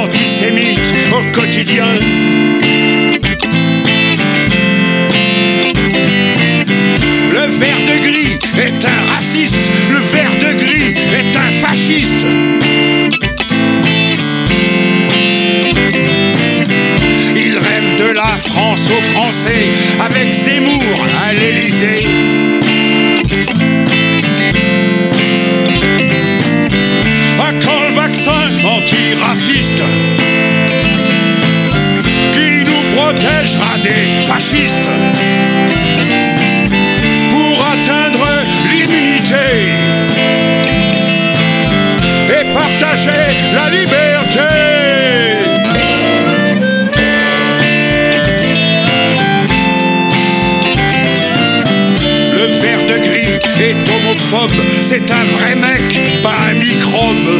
antisémite au quotidien. Le vert de gris est un raciste, le vert de gris est un fasciste. Il rêve de la France aux Français avec Zemmour à l'Élysée. Quand le vaccin antiraciste qui nous protégera des fascistes pour atteindre l'immunité et partager la liberté. Le vert de gris est homophobe, c'est un vrai mec, pas un microbe.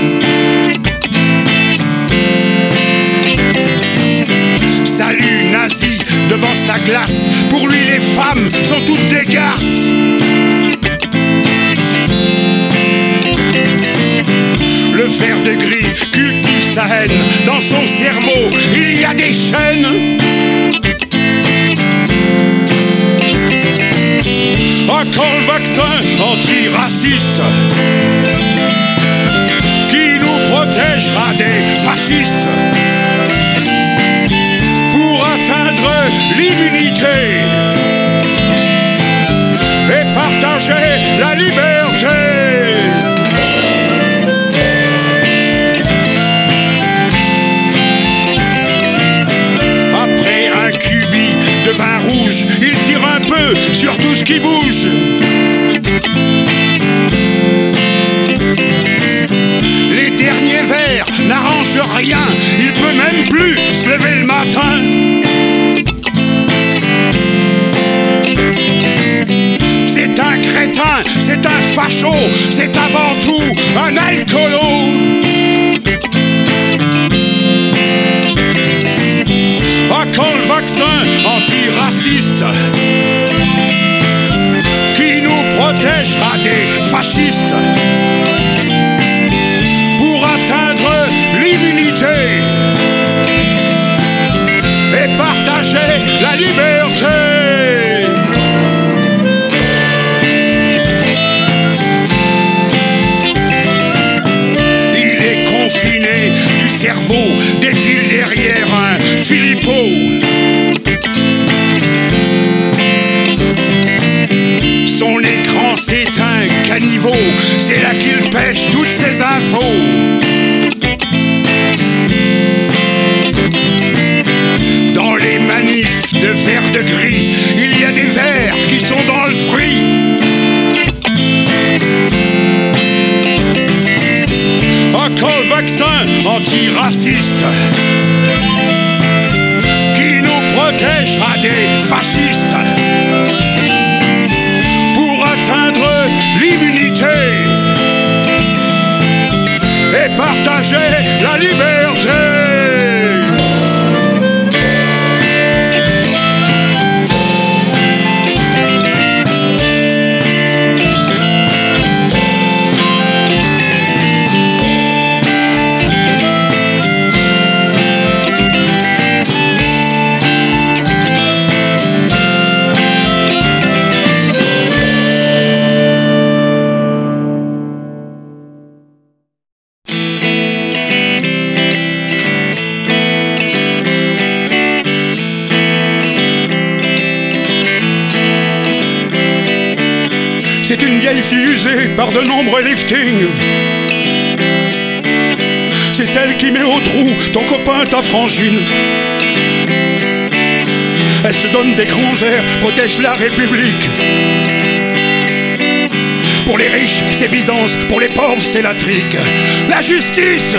Salut nazi devant sa glace, pour lui les femmes sont toutes des garces. Le vert de gris cultive sa haine, dans son cerveau il y a des chaînes. Ah, quand le vaccin antiraciste qui nous protégera des fascistes pour atteindre l'immunité et partager la liberté. Après un cubi de vin rouge, il tire un peu sur tout ce qui bouge. Les derniers verres n'arrangent rien, il peut même plus se lever le matin. C'est un crétin, c'est un facho, c'est avant tout un alcoolo. Ah, quand le vaccin antiraciste qui nous protégera des fascistes pour atteindre l'immunité et partager la liberté. Il est confiné du cerveau, défile derrière un Philippot. Son écran c'est un caniveau, c'est là qu'il pêche toutes ses infos. Dans les manifs de vert de gris, il y a des verts qui sont dans le fruit. Ah, quand le vaccin antiraciste qui nous protégera des fascistes pour atteindre l'immunité et partager la liberté. C'est une vieille fille usée par de nombreux liftings. C'est celle qui met au trou ton copain, ta frangine. Elle se donne des grands airs, protège la République. Pour les riches, c'est Byzance, pour les pauvres, c'est la trique. La justice!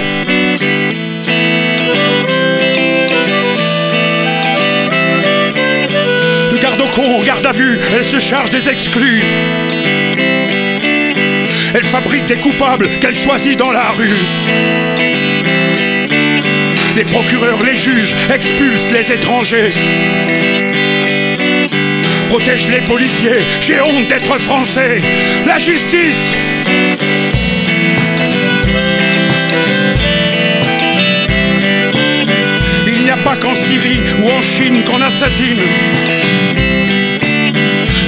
De garde au con, garde à vue, elle se charge des exclus. Elle fabrique des coupables qu'elle choisit dans la rue. Les procureurs, les juges expulsent les étrangers. Protège les policiers, j'ai honte d'être français. La justice! Syrie ou en Chine qu'on assassine.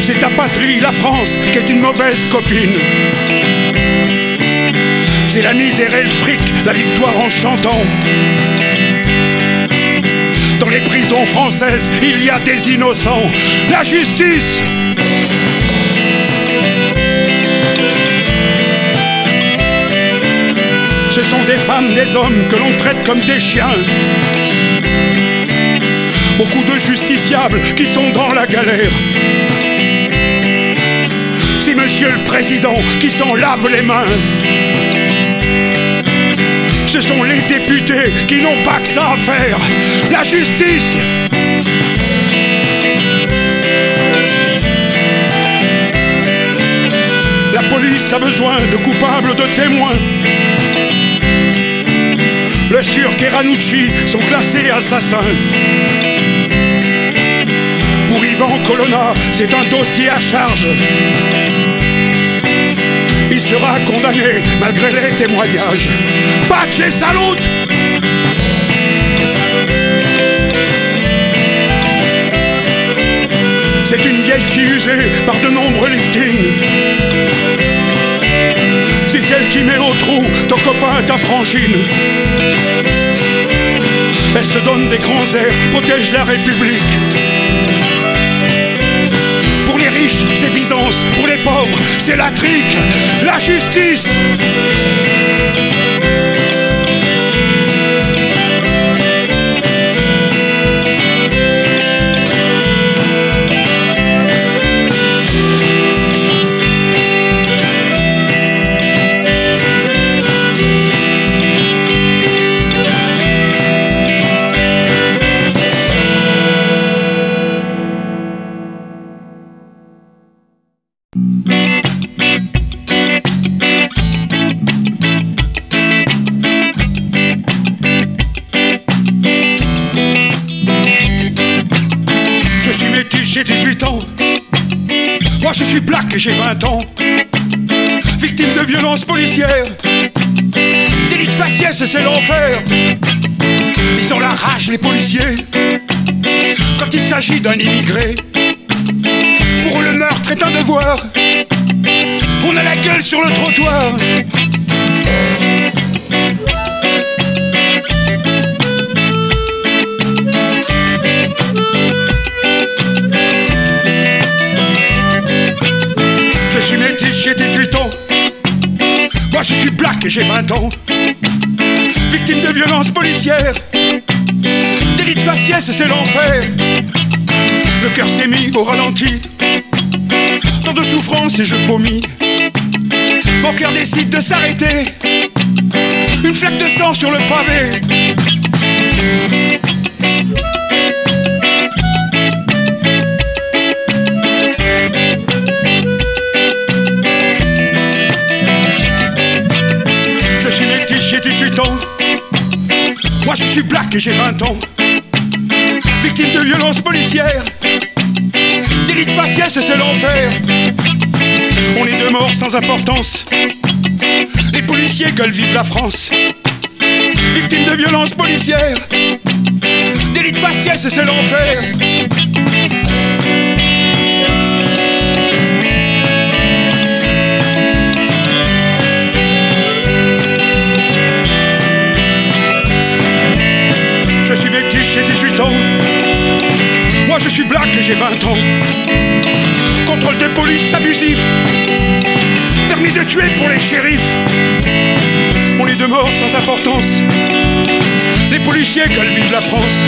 C'est ta patrie, la France, qui est une mauvaise copine. C'est la misère et le fric, la victoire en chantant. Dans les prisons françaises, il y a des innocents. La justice! Ce sont des femmes, des hommes que l'on traite comme des chiens. Beaucoup de justiciables qui sont dans la galère. C'est Monsieur le Président qui s'en lave les mains. Ce sont les députés qui n'ont pas que ça à faire. La justice! La police a besoin de coupables, de témoins. Le Turc et Ranucci sont classés assassins. Pour Ivan Colonna, c'est un dossier à charge. Il sera condamné malgré les témoignages. Pace et salut! C'est une vieille fille usée par de nombreux liftings. C'est celle qui met au trou ton copain, ta frangine. Elle se donne des grands airs, protège la République. Pour les riches, c'est Byzance. Pour les pauvres, c'est la trique. La justice! J'ai 18 ans, moi je suis black et j'ai 20 ans. Victime de violences policières, délit de faciès, c'est l'enfer. Ils ont la rage, les policiers, quand il s'agit d'un immigré. Pour eux le meurtre est un devoir, on a la gueule sur le trottoir. J'ai 18 ans, moi je suis black et j'ai 20 ans. Victime de violences policières, délit de faciès, c'est l'enfer. Le cœur s'est mis au ralenti, tant de souffrance et je vomis. Mon cœur décide de s'arrêter, une flaque de sang sur le pavé. J'ai 18 ans, moi je suis black et j'ai 20 ans. Victime de violences policières, délit de faciès, c'est l'enfer. On est deux morts sans importance, les policiers gueulent vive la France. Victime de violences policières, délit de faciès, c'est l'enfer. Je suis métis, j'ai 18 ans. Moi je suis black et j'ai 20 ans. Contrôle de police abusif, permis de tuer pour les shérifs. On est deux morts sans importance, les policiers gueulent vive la France.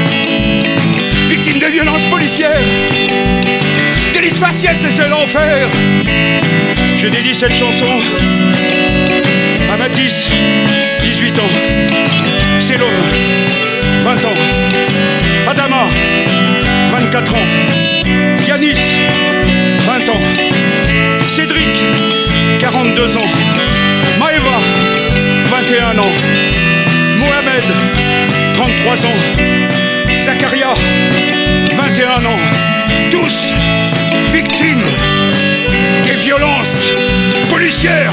Victime de violences policières, délit de faciès, c'est l'enfer. Je dédie cette chanson à Mathis, 18 ans. C'est l'homme, 20 ans. Adama, 24 ans. Yanis, 20 ans. Cédric, 42 ans. Maëva, 21 ans. Mohamed, 33 ans. Zakaria, 21 ans. Tous victimes des violences policières.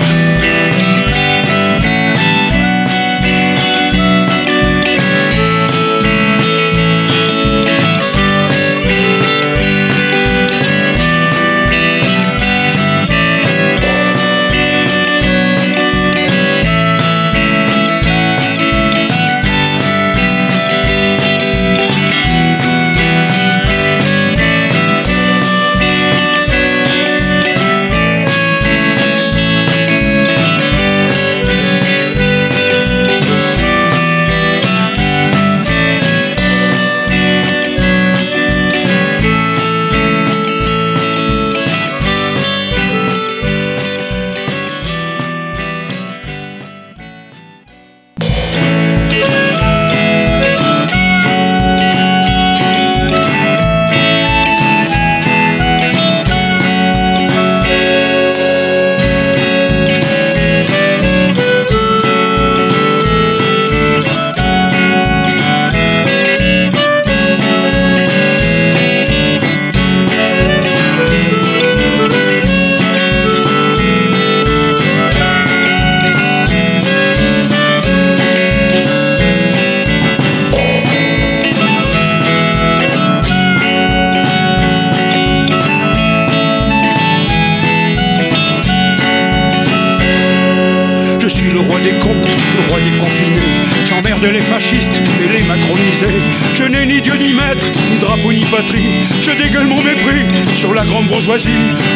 Je n'ai ni Dieu ni maître, ni drapeau ni patrie. Je dégueule mon mépris sur la grande bourgeoisie.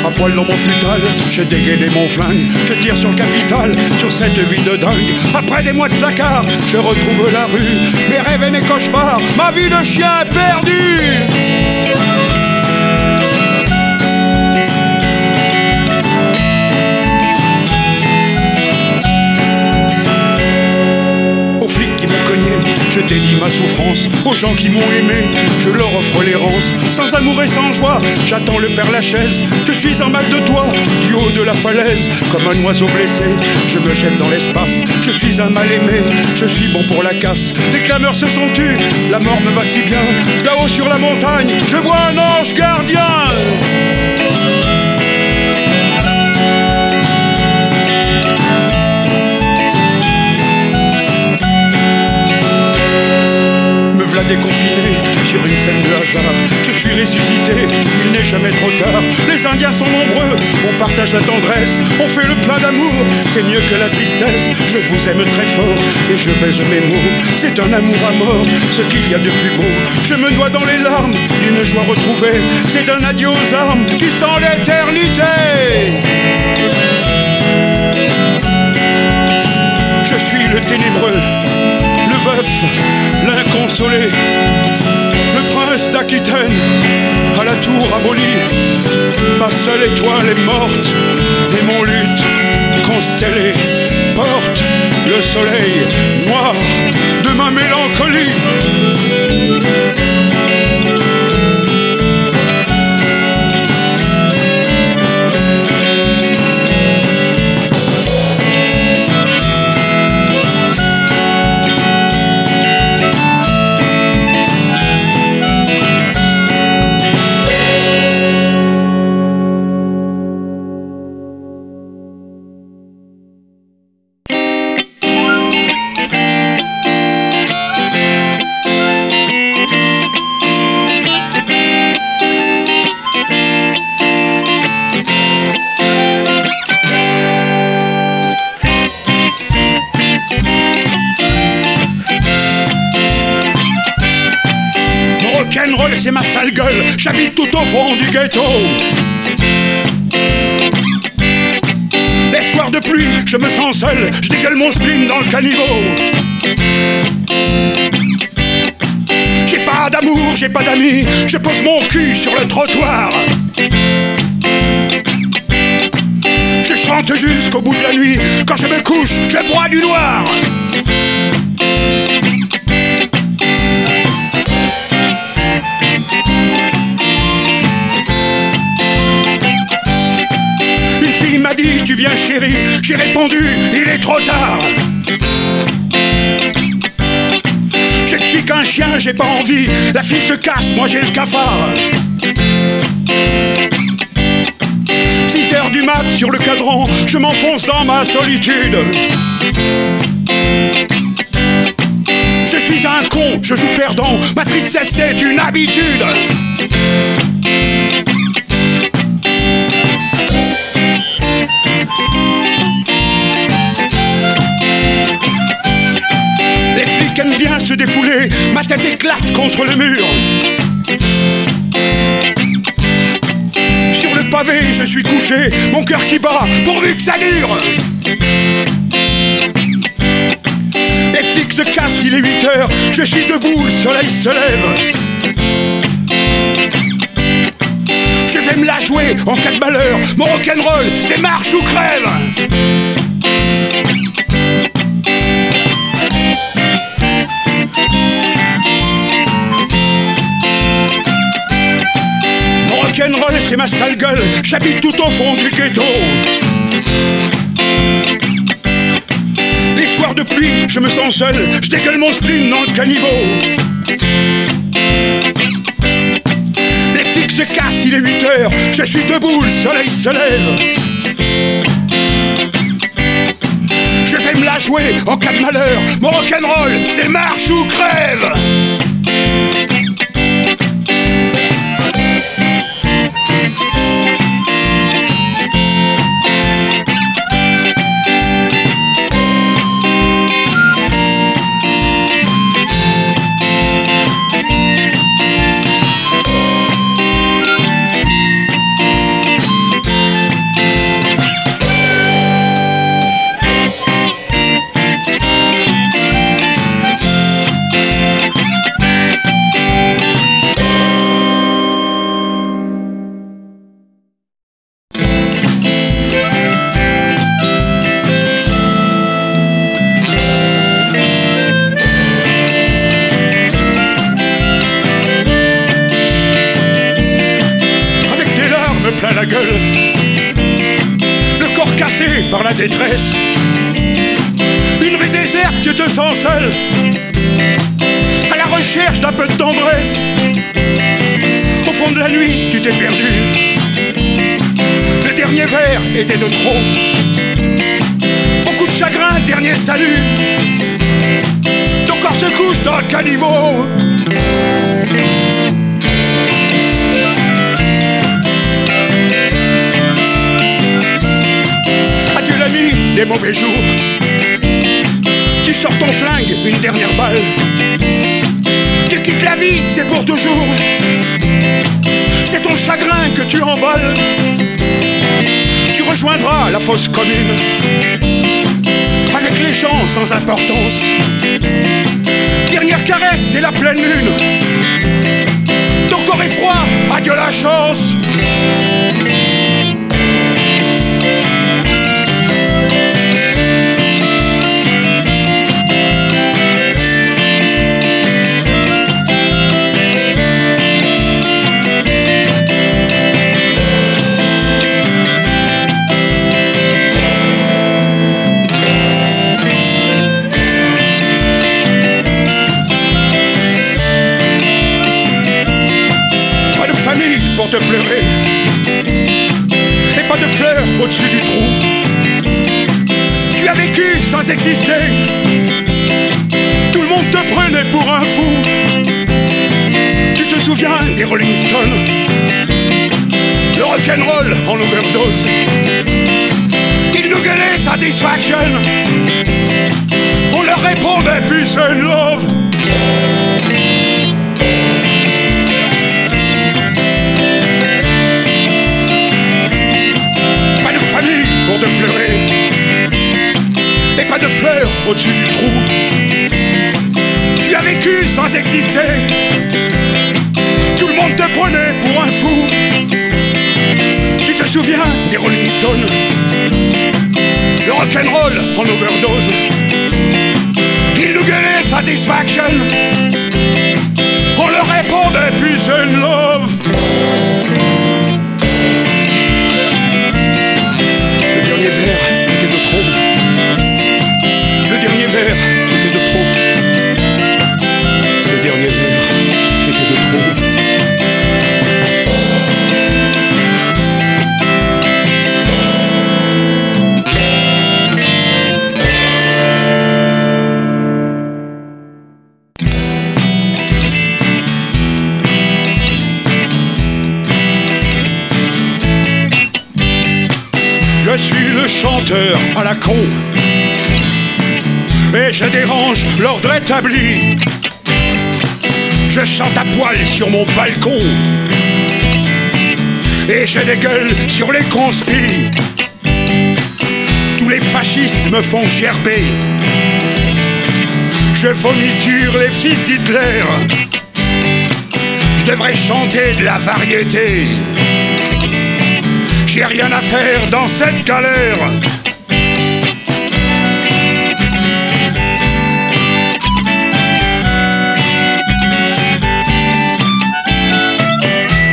À poil dans mon futal, j'ai dégainé mon flingue. Je tire sur le capital, sur cette vie de dingue. Après des mois de placard, je retrouve la rue. Mes rêves et mes cauchemars, ma vie de chien perdu. Je dédie ma souffrance aux gens qui m'ont aimé. Je leur offre l'errance, sans amour et sans joie. J'attends le Père Lachaise. Je suis en mal de toi, du haut de la falaise. Comme un oiseau blessé, je me jette dans l'espace. Je suis un mal-aimé, je suis bon pour la casse. Les clameurs se sont tus, la mort me va si bien. Là-haut sur la montagne, je vois un ange gardien. Déconfiné sur une scène de hasard, je suis ressuscité, il n'est jamais trop tard. Les Indiens sont nombreux, on partage la tendresse, on fait le plein d'amour, c'est mieux que la tristesse. Je vous aime très fort et je baise mes mots, c'est un amour à mort, ce qu'il y a de plus beau. Je me noie dans les larmes d'une joie retrouvée, c'est un adieu aux armes qui sent l'éternité. Je suis le ténébreux, le veuf, l'inconsolé, le prince d'Aquitaine, à la tour abolie. Ma seule étoile est morte, et mon luth constellé porte le soleil noir de ma mélancolie. C'est ma sale gueule, j'habite tout au fond du ghetto. Les soirs de pluie, je me sens seul, je dégueule mon spleen dans le caniveau. J'ai pas d'amour, j'ai pas d'amis, je pose mon cul sur le trottoir. Je chante jusqu'au bout de la nuit, quand je me couche, je bois du noir. M'a dit tu viens chérie, j'ai répondu il est trop tard. Je ne suis qu'un chien, j'ai pas envie, la fille se casse, moi j'ai le cafard. 6 heures du mat sur le cadran, je m'enfonce dans ma solitude. Je suis un con, je joue perdant, ma tristesse c'est une habitude. Aime bien se défouler, ma tête éclate contre le mur. Sur le pavé, je suis couché, mon cœur qui bat, pourvu que ça dure. Les flics se cassent, il est 8 heures, je suis debout, le soleil se lève. Je vais me la jouer en cas de malheur, mon rock'n'roll, c'est marche ou crève. Rock'n'roll, c'est ma sale gueule, j'habite tout au fond du ghetto. Les soirs de pluie, je me sens seul, je dégueule mon spleen dans le caniveau. Les flics se cassent, il est 8 heures, je suis debout, le soleil se lève. Je vais me la jouer en cas de malheur, mon rock'n'roll, c'est marche ou crève. détresse. Une rue déserte que te sens seul, à la recherche d'un peu de tendresse. Au fond de la nuit, tu t'es perdu. Le dernier verre était de trop. Beaucoup de chagrin, dernier salut. Ton corps se couche dans le caniveau. Adieu la nuit des mauvais jours. Tu sors ton flingue, une dernière balle. Tu quittes la vie, c'est pour toujours. C'est ton chagrin que tu emballes. Tu rejoindras la fosse commune avec les gens sans importance. Dernière caresse, c'est la pleine lune. Ton corps est froid, adieu la chance. Pour te pleurer, et pas de fleurs au-dessus du trou. Tu as vécu sans exister. Tout le monde te prenait pour un fou. Tu te souviens des Rolling Stones, le rock'n'roll en overdose. Ils nous gueulaient Satisfaction. On leur répondait Peace and Love. Pour te pleurer, et pas de fleurs au-dessus du trou. Tu as vécu sans exister. Tout le monde te prenait pour un fou. Tu te souviens des Rolling Stones, le rock'n'roll en overdose. Ils nous gueulaient Satisfaction. On leur répondait Peace and Love. Le dernier verre était de trop. Le dernier verre était de trop. Le dernier verre était de trop. Je suis le chanteur à la con, et je dérange l'ordre établi. Je chante à poil sur mon balcon, et je dégueule sur les conspis. Tous les fascistes me font gerber. Je vomis sur les fils d'Hitler. Je devrais chanter de la variété. J'ai rien à faire dans cette galère.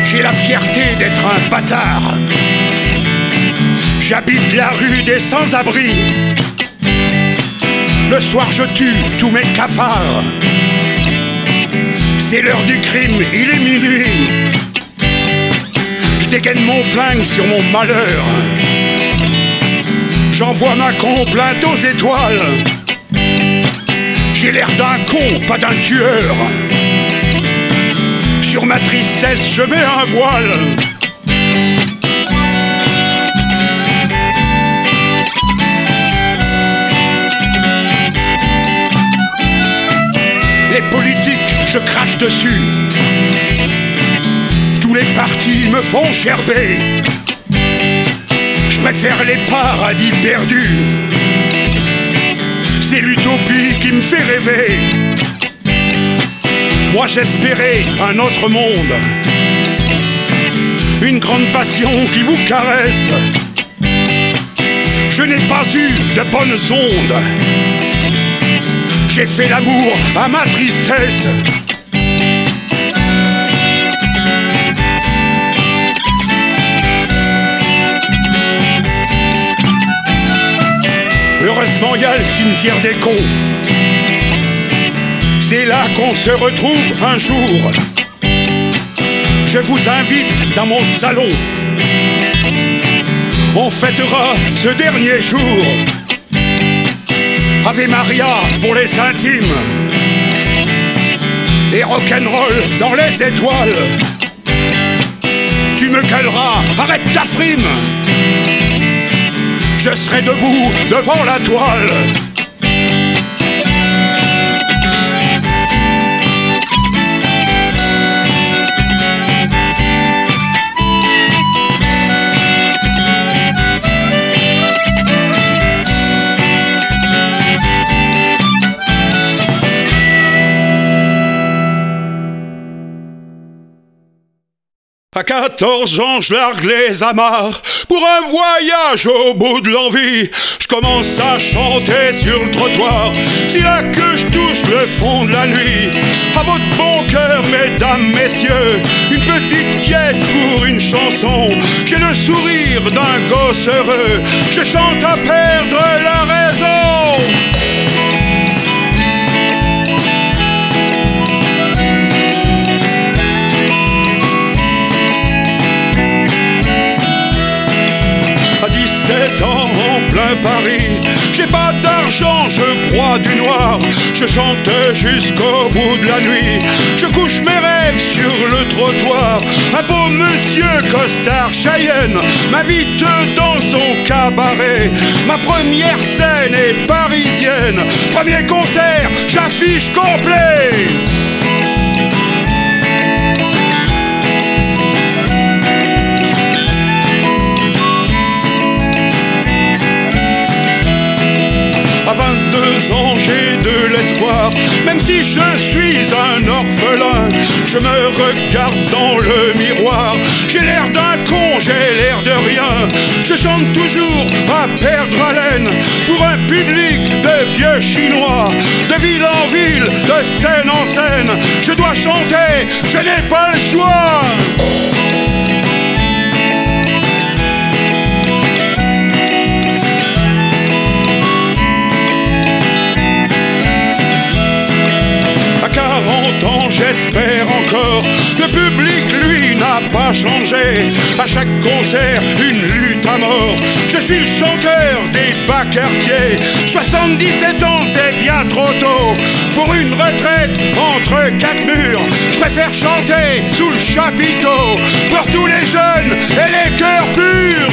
J'ai la fierté d'être un bâtard. J'habite la rue des sans-abri. Le soir je tue tous mes cafards. C'est l'heure du crime, il est minuit. Je dégaine mon flingue sur mon malheur. J'envoie ma complainte aux étoiles. J'ai l'air d'un con, pas d'un tueur. Sur ma tristesse, je mets un voile. Les politiques, je crache dessus. Tous les partis me font gerber. Je préfère les paradis perdus. C'est l'utopie qui me fait rêver. Moi j'espérais un autre monde, une grande passion qui vous caresse. Je n'ai pas eu de bonnes ondes. J'ai fait l'amour à ma tristesse. doucement, y a le cimetière des cons. C'est là qu'on se retrouve un jour. Je vous invite dans mon salon. On fêtera ce dernier jour. Ave Maria pour les intimes et rock'n'roll dans les étoiles. Tu me caleras, arrête ta frime. Je serai debout devant la toile. À 14 ans, je largue les amarres pour un voyage au bout de l'envie. Je commence à chanter sur le trottoir, c'est là que je touche le fond de la nuit. À votre bon cœur, mesdames, messieurs, une petite pièce pour une chanson. J'ai le sourire d'un gosse heureux, je chante à perdre la raison. À 17 ans en plein Paris, j'ai pas d'argent, je broie du noir. Je chante jusqu'au bout de la nuit, je couche mes rêves sur le trottoir. Un beau monsieur costard Cheyenne m'invite dans son cabaret. Ma première scène est parisienne, premier concert, j'affiche complet. À 22 ans, j'ai de l'espoir, même si je suis un orphelin. Je me regarde dans le miroir, j'ai l'air d'un con, j'ai l'air de rien. Je chante toujours à perdre haleine pour un public de vieux chinois. De ville en ville, de scène en scène, je dois chanter, je n'ai pas le choix. À 40 ans, j'espère encore, le public, lui, n'a pas changé. À chaque concert, une lutte à mort, je suis le chanteur des bas quartiers. 77 ans, c'est bien trop tôt pour une retraite entre quatre murs. Je préfère chanter sous le chapiteau pour tous les jeunes et les cœurs purs.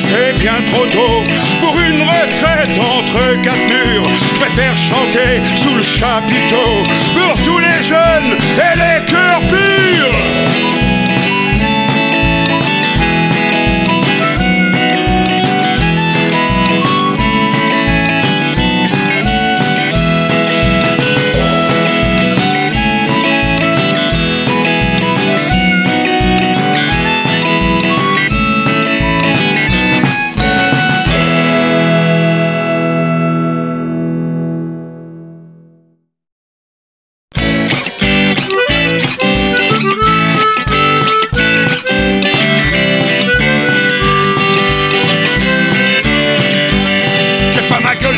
C'est bien trop tôt pour une retraite entre quatre murs. Je préfère chanter sous le chapiteau pour tous les jeunes et les cœurs purs.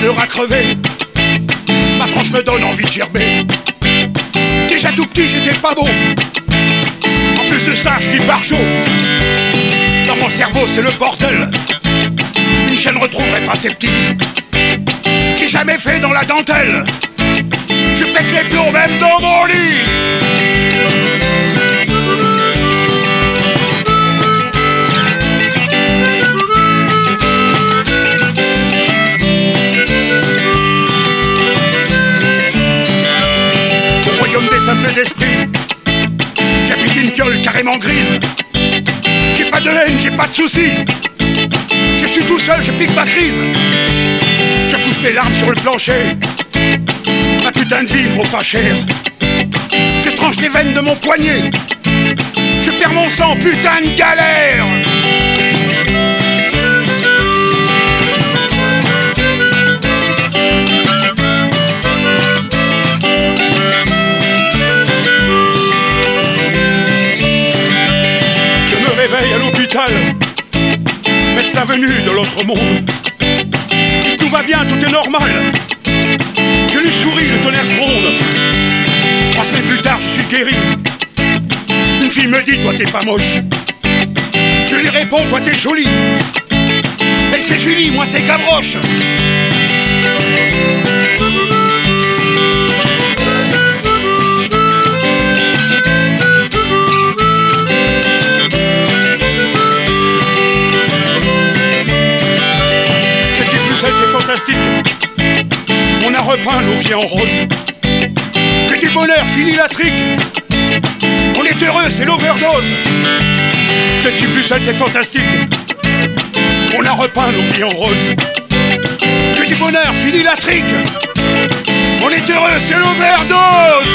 'heure à crever. Ma tranche me donne envie de gerber. Déjà tout petit, j'étais pas beau. En plus de ça, je suis barjot. Dans mon cerveau, c'est le bordel. Une chaîne retrouverait pas ses petits. J'ai jamais fait dans la dentelle. Je pète les plombs même dans mon lit. Simple d'esprit, j'habite une gueule carrément grise. J'ai pas de haine, j'ai pas de soucis. Je suis tout seul, je pique ma crise. Je couche mes larmes sur le plancher. Ma putain de vie ne vaut pas cher. Je tranche les veines de mon poignet. Je perds mon sang, putain de galère. Je me réveille à l'hôpital, médecin venu de l'autre monde. Dit tout va bien, tout est normal. Je lui souris, le tonnerre gronde. 3 semaines plus tard, je suis guéri. Une fille me dit, toi t'es pas moche. Je lui réponds, toi t'es jolie. Elle c'est Julie, moi c'est Gavroche. J'étais plus seul, c'est fantastique. On a repeint nos vies en rose. Que du bonheur, fini la trique. On est heureux, c'est l'overdose. Je ne suis plus seul, c'est fantastique. On a repeint nos vies en rose. Que du bonheur, fini la trique. On est heureux, c'est l'overdose.